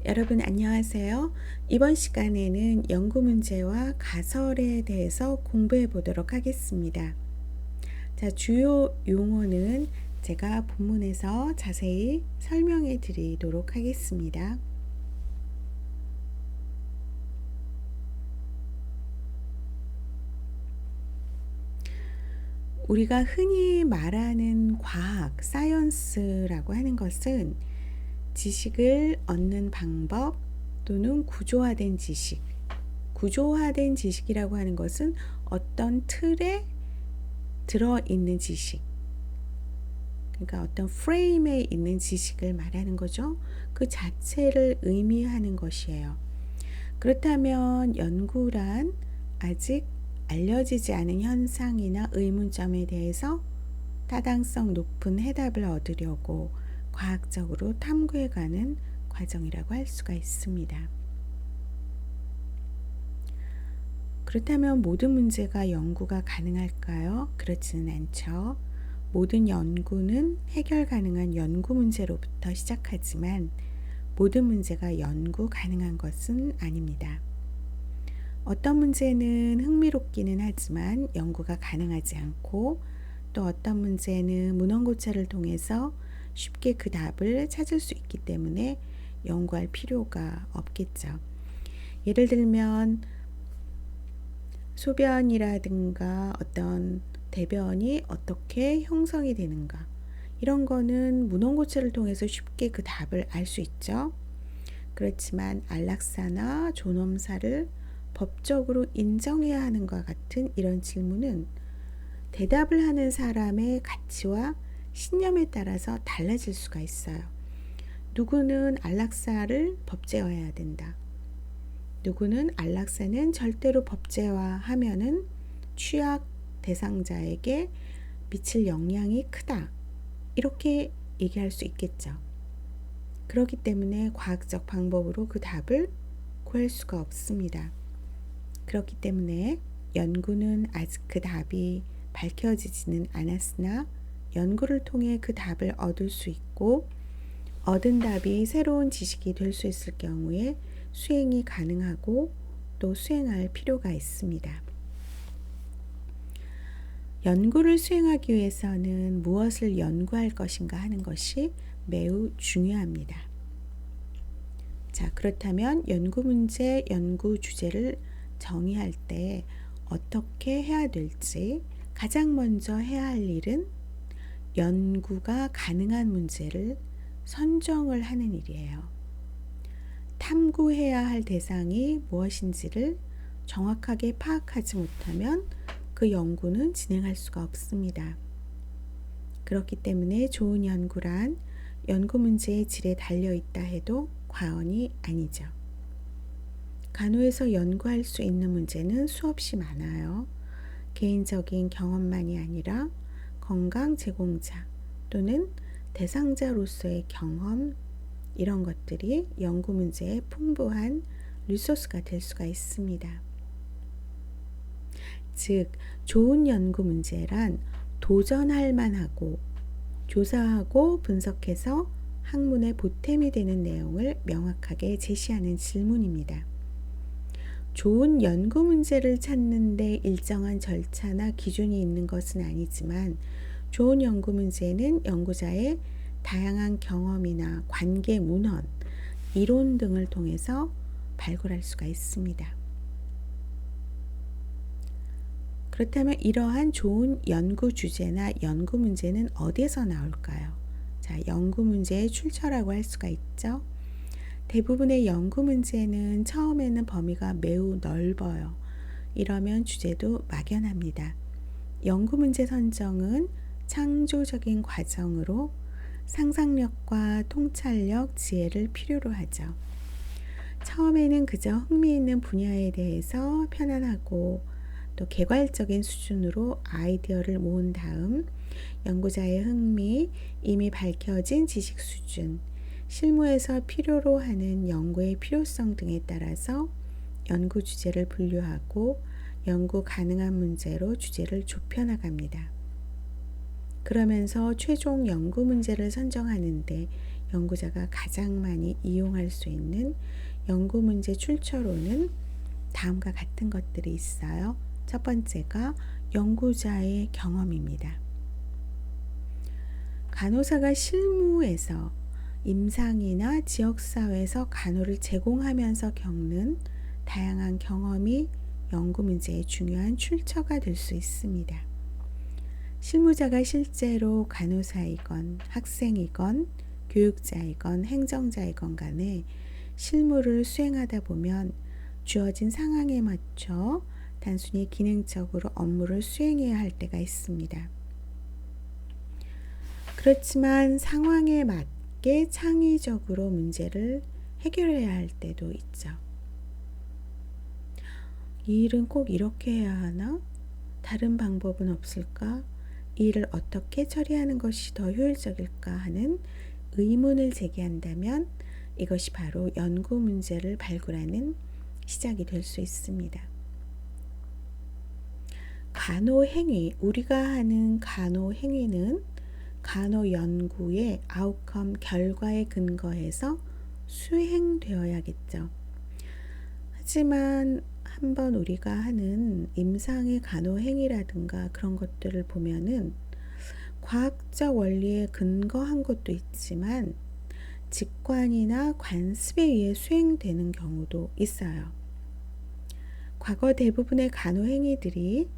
여러분 안녕하세요. 이번 시간에는 연구 문제와 가설에 대해서 공부해 보도록 하겠습니다. 자, 주요 용어는 제가 본문에서 자세히 설명해 드리도록 하겠습니다. 우리가 흔히 말하는 과학, 사이언스라고 하는 것은 지식을 얻는 방법 또는 구조화된 지식, 구조화된 지식이라고 하는 것은 어떤 틀에 들어있는 지식, 그러니까 어떤 프레임에 있는 지식을 말하는 거죠. 그 자체를 의미하는 것이에요. 그렇다면 연구란 아직 알려지지 않은 현상이나 의문점에 대해서 타당성 높은 해답을 얻으려고 과학적으로 탐구해가는 과정이라고 할 수가 있습니다. 그렇다면 모든 문제가 연구가 가능할까요? 그렇지는 않죠. 모든 연구는 해결 가능한 연구 문제로부터 시작하지만 모든 문제가 연구 가능한 것은 아닙니다. 어떤 문제는 흥미롭기는 하지만 연구가 가능하지 않고 또 어떤 문제는 문헌고찰을 통해서 쉽게 그 답을 찾을 수 있기 때문에 연구할 필요가 없겠죠. 예를 들면 소변이라든가 어떤 대변이 어떻게 형성이 되는가, 이런 거는 문헌고찰을 통해서 쉽게 그 답을 알 수 있죠. 그렇지만 안락사나 존엄사를 법적으로 인정해야 하는 것 같은 이런 질문은 대답을 하는 사람의 가치와 신념에 따라서 달라질 수가 있어요. 누구는 안락사를 법제화해야 된다. 누구는 안락사는 절대로 법제화하면은 취약 대상자에게 미칠 영향이 크다. 이렇게 얘기할 수 있겠죠. 그렇기 때문에 과학적 방법으로 그 답을 구할 수가 없습니다. 그렇기 때문에 연구는 아직 그 답이 밝혀지지는 않았으나 연구를 통해 그 답을 얻을 수 있고 얻은 답이 새로운 지식이 될 수 있을 경우에 수행이 가능하고 또 수행할 필요가 있습니다. 연구를 수행하기 위해서는 무엇을 연구할 것인가 하는 것이 매우 중요합니다. 자, 그렇다면 연구 문제, 연구 주제를 정의할 때 어떻게 해야 될지 가장 먼저 해야 할 일은 연구가 가능한 문제를 선정을 하는 일이에요. 탐구해야 할 대상이 무엇인지를 정확하게 파악하지 못하면 그 연구는 진행할 수가 없습니다. 그렇기 때문에 좋은 연구란 연구 문제의 질에 달려있다 해도 과언이 아니죠. 간호에서 연구할 수 있는 문제는 수없이 많아요. 개인적인 경험만이 아니라 건강 제공자 또는 대상자로서의 경험, 이런 것들이 연구 문제의 풍부한 리소스가 될 수가 있습니다. 즉, 좋은 연구 문제란 도전할 만하고 조사하고 분석해서 학문의 보탬이 되는 내용을 명확하게 제시하는 질문입니다. 좋은 연구 문제를 찾는 데 일정한 절차나 기준이 있는 것은 아니지만 좋은 연구 문제는 연구자의 다양한 경험이나 관계 문헌, 이론 등을 통해서 발굴할 수가 있습니다. 그렇다면 이러한 좋은 연구 주제나 연구 문제는 어디에서 나올까요? 자, 연구 문제의 출처라고 할 수가 있죠. 대부분의 연구 문제는 처음에는 범위가 매우 넓어요. 이러면 주제도 막연합니다. 연구 문제 선정은 창조적인 과정으로 상상력과 통찰력, 지혜를 필요로 하죠. 처음에는 그저 흥미있는 분야에 대해서 편안하고 또 개괄적인 수준으로 아이디어를 모은 다음 연구자의 흥미, 이미 밝혀진 지식 수준, 실무에서 필요로 하는 연구의 필요성 등에 따라서 연구 주제를 분류하고 연구 가능한 문제로 주제를 좁혀나갑니다. 그러면서 최종 연구 문제를 선정하는데 연구자가 가장 많이 이용할 수 있는 연구 문제 출처로는 다음과 같은 것들이 있어요. 첫 번째가 연구자의 경험입니다. 간호사가 실무에서 임상이나 지역사회에서 간호를 제공하면서 겪는 다양한 경험이 연구 문제의 중요한 출처가 될 수 있습니다. 실무자가 실제로 간호사이건 학생이건 교육자이건 행정자이건 간에 실무를 수행하다 보면 주어진 상황에 맞춰 단순히 기능적으로 업무를 수행해야 할 때가 있습니다. 그렇지만 상황에 맞게 창의적으로 문제를 해결해야 할 때도 있죠. 이 일은 꼭 이렇게 해야 하나? 다른 방법은 없을까? 이 일을 어떻게 처리하는 것이 더 효율적일까 하는 의문을 제기한다면 이것이 바로 연구 문제를 발굴하는 시작이 될 수 있습니다. 간호행위, 우리가 하는 간호행위는 간호 연구의 아웃컴, 결과에 근거해서 수행되어야겠죠. 하지만 한번 우리가 하는 임상의 간호행위라든가 그런 것들을 보면은 과학적 원리에 근거한 것도 있지만 직관이나 관습에 의해 수행되는 경우도 있어요. 과거 대부분의 간호행위들이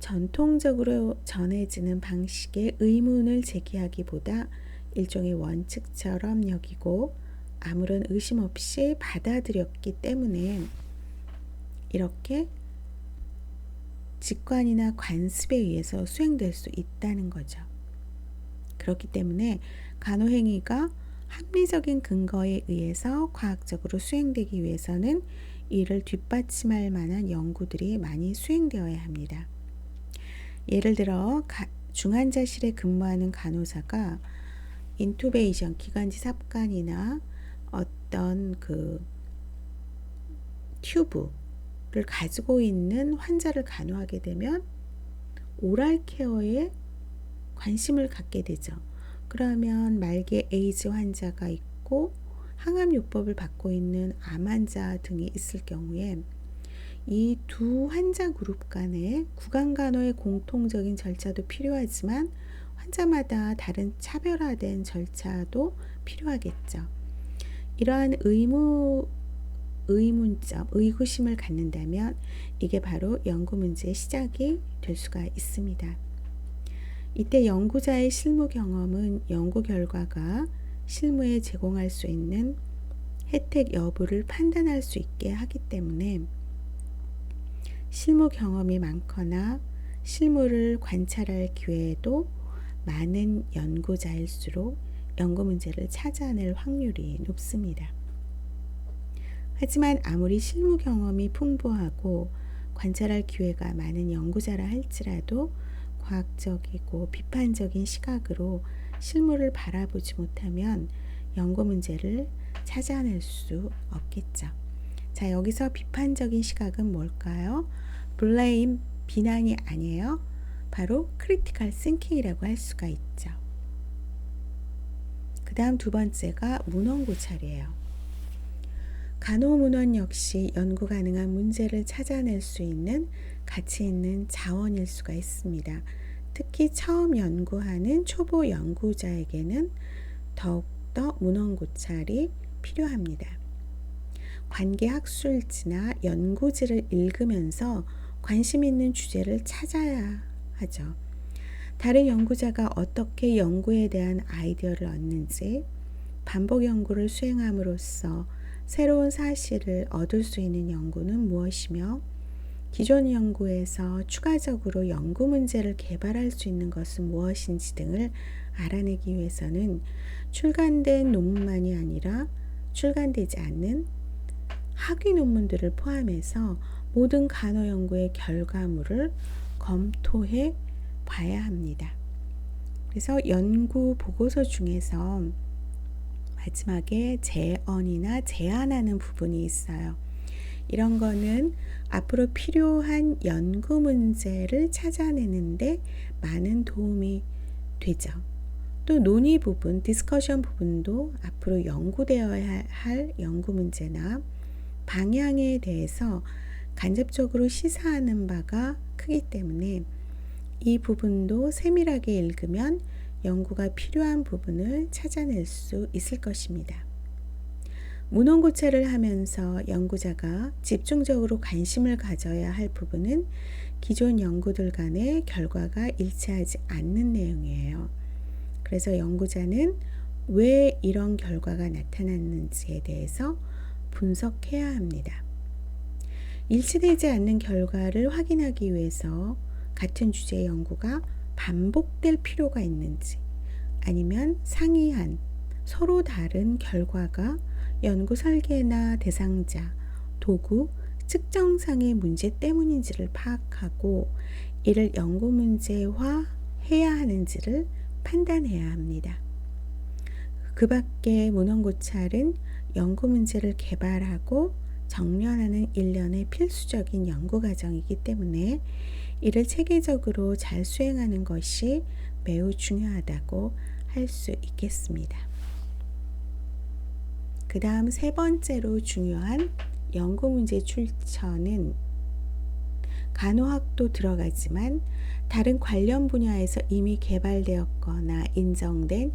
전통적으로 전해지는 방식의 의문을 제기하기보다 일종의 원칙처럼 여기고 아무런 의심 없이 받아들였기 때문에 이렇게 직관이나 관습에 의해서 수행될 수 있다는 거죠. 그렇기 때문에 간호행위가 합리적인 근거에 의해서 과학적으로 수행되기 위해서는 이를 뒷받침할 만한 연구들이 많이 수행되어야 합니다. 예를 들어 중환자실에 근무하는 간호사가 인투베이션, 기관지 삽관이나 어떤 튜브를 가지고 있는 환자를 간호하게 되면 오랄 케어에 관심을 갖게 되죠. 그러면 말기 에이즈 환자가 있고 항암요법을 받고 있는 암 환자 등이 있을 경우에 이 두 환자 그룹 간의 구강간호의 공통적인 절차도 필요하지만 환자마다 다른 차별화된 절차도 필요하겠죠. 이러한 의문점, 의구심을 갖는다면 이게 바로 연구 문제의 시작이 될 수가 있습니다. 이때 연구자의 실무 경험은 연구 결과가 실무에 제공할 수 있는 혜택 여부를 판단할 수 있게 하기 때문에 실무 경험이 많거나 실무를 관찰할 기회도 많은 연구자일수록 연구 문제를 찾아낼 확률이 높습니다. 하지만 아무리 실무 경험이 풍부하고 관찰할 기회가 많은 연구자라 할지라도 과학적이고 비판적인 시각으로 실무를 바라보지 못하면 연구 문제를 찾아낼 수 없겠죠. 자, 여기서 비판적인 시각은 뭘까요? 블레임, 비난이 아니에요. 바로 크리티컬 싱킹이라고 할 수가 있죠. 그 다음 두 번째가 문헌 고찰이에요. 간호문헌 역시 연구 가능한 문제를 찾아낼 수 있는 가치 있는 자원일 수가 있습니다. 특히 처음 연구하는 초보 연구자에게는 더욱더 문헌 고찰이 필요합니다. 관계 학술지나 연구지를 읽으면서 관심 있는 주제를 찾아야 하죠. 다른 연구자가 어떻게 연구에 대한 아이디어를 얻는지, 반복 연구를 수행함으로써 새로운 사실을 얻을 수 있는 연구는 무엇이며 기존 연구에서 추가적으로 연구 문제를 개발할 수 있는 것은 무엇인지 등을 알아내기 위해서는 출간된 논문만이 아니라 출간되지 않는 학위 논문들을 포함해서 모든 간호 연구의 결과물을 검토해 봐야 합니다. 그래서 연구 보고서 중에서 마지막에 제언이나 제안하는 부분이 있어요. 이런 거는 앞으로 필요한 연구 문제를 찾아내는데 많은 도움이 되죠. 또 논의 부분, 디스커션 부분도 앞으로 연구되어야 할 연구 문제나 방향에 대해서 간접적으로 시사하는 바가 크기 때문에 이 부분도 세밀하게 읽으면 연구가 필요한 부분을 찾아낼 수 있을 것입니다. 문헌고찰을 하면서 연구자가 집중적으로 관심을 가져야 할 부분은 기존 연구들 간의 결과가 일치하지 않는 내용이에요. 그래서 연구자는 왜 이런 결과가 나타났는지에 대해서 분석해야 합니다. 일치되지 않는 결과를 확인하기 위해서 같은 주제의 연구가 반복될 필요가 있는지, 아니면 상이한 서로 다른 결과가 연구 설계나 대상자, 도구, 측정상의 문제 때문인지를 파악하고 이를 연구 문제화해야 하는지를 판단해야 합니다. 그 밖에 문헌고찰은 연구 문제를 개발하고 정렬하는 일련의 필수적인 연구 과정이기 때문에 이를 체계적으로 잘 수행하는 것이 매우 중요하다고 할 수 있겠습니다. 그 다음 세 번째로 중요한 연구 문제 출처는 간호학도 들어가지만 다른 관련 분야에서 이미 개발되었거나 인정된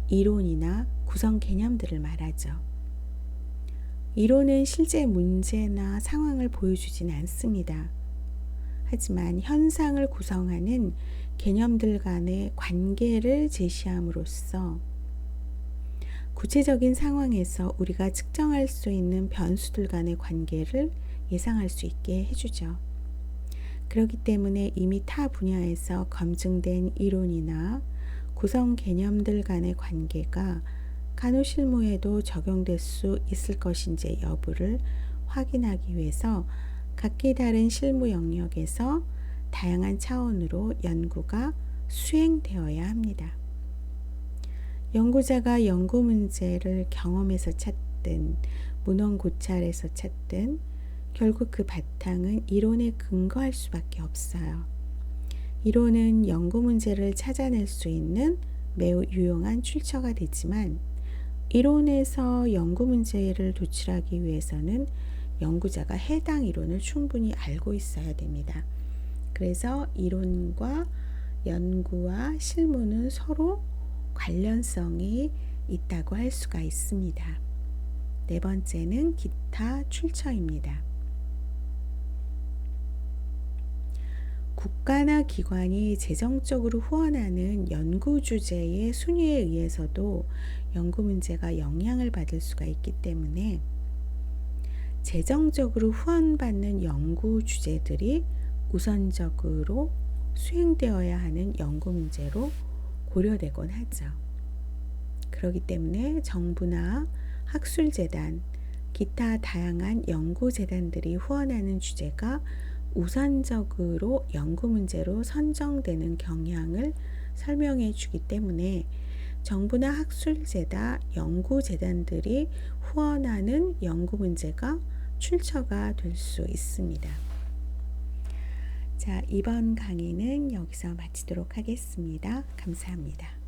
이론이나 구성 개념들을 말하죠. 이론은 실제 문제나 상황을 보여주진 않습니다. 하지만 현상을 구성하는 개념들 간의 관계를 제시함으로써 구체적인 상황에서 우리가 측정할 수 있는 변수들 간의 관계를 예상할 수 있게 해주죠. 그렇기 때문에 이미 타 분야에서 검증된 이론이나 구성 개념들 간의 관계가 간호실무에도 적용될 수 있을 것인지 여부를 확인하기 위해서 각기 다른 실무 영역에서 다양한 차원으로 연구가 수행되어야 합니다. 연구자가 연구 문제를 경험에서 찾든 문헌고찰에서 찾든 결국 그 바탕은 이론에 근거할 수밖에 없어요. 이론은 연구 문제를 찾아낼 수 있는 매우 유용한 출처가 되지만 이론에서 연구 문제를 도출하기 위해서는 연구자가 해당 이론을 충분히 알고 있어야 됩니다. 그래서 이론과 연구와 실무는 서로 관련성이 있다고 할 수가 있습니다. 네 번째는 기타 출처입니다. 국가나 기관이 재정적으로 후원하는 연구 주제의 순위에 의해서도 연구 문제가 영향을 받을 수가 있기 때문에 재정적으로 후원받는 연구 주제들이 우선적으로 수행되어야 하는 연구 문제로 고려되곤 하죠. 그렇기 때문에 정부나 학술재단, 기타 다양한 연구재단들이 후원하는 주제가 우선적으로 연구 문제로 선정되는 경향을 설명해 주기 때문에 정부나 학술재단, 연구재단들이 후원하는 연구 문제가 출처가 될 수 있습니다. 자, 이번 강의는 여기서 마치도록 하겠습니다. 감사합니다.